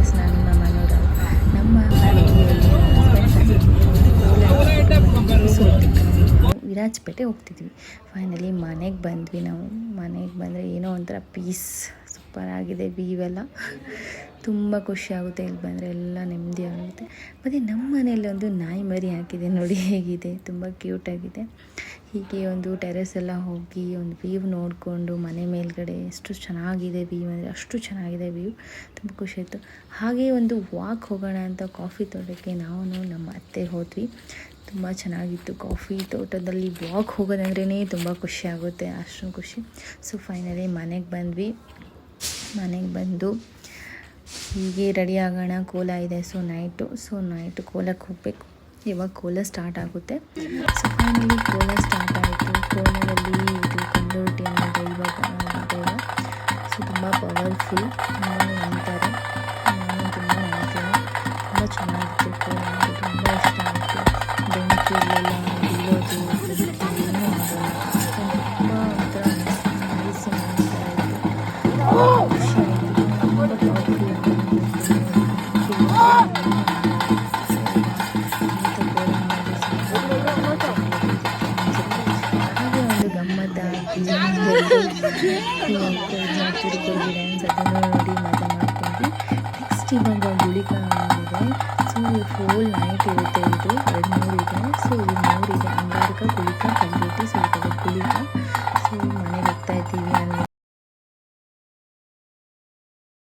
Guys, ನಾನು ನಿಮ್ಮ ಮನೋರಮ್. ನಮ್ಮ ಫ್ಯಾಮಿಲಿಯಲ್ಲಿ ನಾವು ವಿರಾಜಪೇಟೆ ಹೋಗ್ತಿದ್ವಿ. ಫೈನಲಿ ಮನೆಗೆ ಬಂದ್ವಿ. ನಾವು ಮನೆಗೆ ಬಂದರೆ ಏನೋ ಒಂಥರ ಪೀಸ್, ಸೂಪರ್ ಆಗಿದೆ. ವ್ಯೂವೆಲ್ಲ ತುಂಬ ಖುಷಿಯಾಗುತ್ತೆ. ಇಲ್ಲಿ ಬಂದರೆ ಎಲ್ಲ ನೆಮ್ಮದಿ ಆಗುತ್ತೆ. ಮತ್ತು ನಮ್ಮ ಮನೆಯಲ್ಲಿ ಒಂದು ನಾಯಿ ಮರಿ ಹಾಕಿದೆ ನೋಡಿ, ಹೇಗಿದೆ, ತುಂಬ ಕ್ಯೂಟಾಗಿದೆ. ಹೀಗೆ ಒಂದು ಟೆರೆಸ್ ಎಲ್ಲ ಹೋಗಿ ಒಂದು ವ್ಯೂ ನೋಡಿಕೊಂಡು ಮನೆ ಮೇಲ್ಗಡೆ ಎಷ್ಟು ಚೆನ್ನಾಗಿದೆ ವ್ಯೂ ಅಂದರೆ ಅಷ್ಟು ಚೆನ್ನಾಗಿದೆ ವ್ಯೂ. ತುಂಬ ಖುಷಿ ಆಯಿತು. ಹಾಗೆ ಒಂದು ವಾಕ್ ಹೋಗೋಣ ಅಂತ ಕಾಫಿ ತೋಟಕ್ಕೆ ನಾವು ನಮ್ಮ ಅತ್ತೆ ಹೋದ್ವಿ. ತುಂಬ ಚೆನ್ನಾಗಿತ್ತು. ಕಾಫಿ ತೋಟದಲ್ಲಿ ವಾಕ್ ಹೋಗೋದಂದ್ರೇ ತುಂಬ ಖುಷಿ ಆಗುತ್ತೆ, ಅಷ್ಟೊಂದು ಖುಷಿ. ಸೊ ಫೈನಲಿ ಮನೆಗೆ ಬಂದ್ವಿ. ಮನೆಗೆ ಬಂದು ಹೀಗೆ ರೆಡಿ ಆಗೋಣ. ಕೋಲ ಇದೆ, ಸೊ ನೈಟು ಕೋಲಕ್ಕೆ ಹೋಗಬೇಕು. ಇವಾಗ ಕೋಲ ಸ್ಟಾರ್ಟ್ ಆಗುತ್ತೆ. ಸೊ ಫೈನಲಿ ಕೋಲ ಸ್ಟಾರ್ಟ್ ಆಯಿತು. ಕೋಲದಲ್ಲಿ ಇದು ಕಂಡೋಟಿ ಅನ್ನೋ ದೈವ. ಸೊ ತುಂಬ ಪವರ್ಫುಲ್, ಅಂತಾರೆ. ನಾನು ತುಂಬ ನೋಡ್ತೀನಿ, ತುಂಬ ಚೆನ್ನಾಗಿತ್ತು. ಕೋಲ ಅಂದರೆ ತುಂಬ ಇಷ್ಟ ಆಯಿತು. ಬೆಂಕಿಯಲ್ಲೆಲ್ಲ ಬೀಳೋದು, ಬೆಂಕಿ ಏನೂ ಆಗೋಲ್ಲ. ತುಂಬ ಒಂಥರ ನೈಸ್ ಅನ್ನೋ ಖುಷಿ ಆಯಿತು. ತುಂಬ ಪವರ್ಫುಲ್ ಡ್ಯಾನ್ಸ್ ಅದನ್ನು ನೋಡಿ ಮಜಾ ಮಾಡ್ಕೊಂಡ್ವಿ. ನೆಕ್ಸ್ಟ್ ಇವಾಗ ಗುಳಿಕ ಇದೆ. ಸೊ ಫುಲ್ ನೈಟ್ ಇರುತ್ತೆ. ಇದು 2-3 ಇದೆ. ಸೊ ಇದು 3 ಇದೆ: ಅಂಗಾರಕ, ಗುಳಿಕ, ಕಲ್ಗೇಟಿ. ಸೊ ಇದು ಗುಳಿಕ.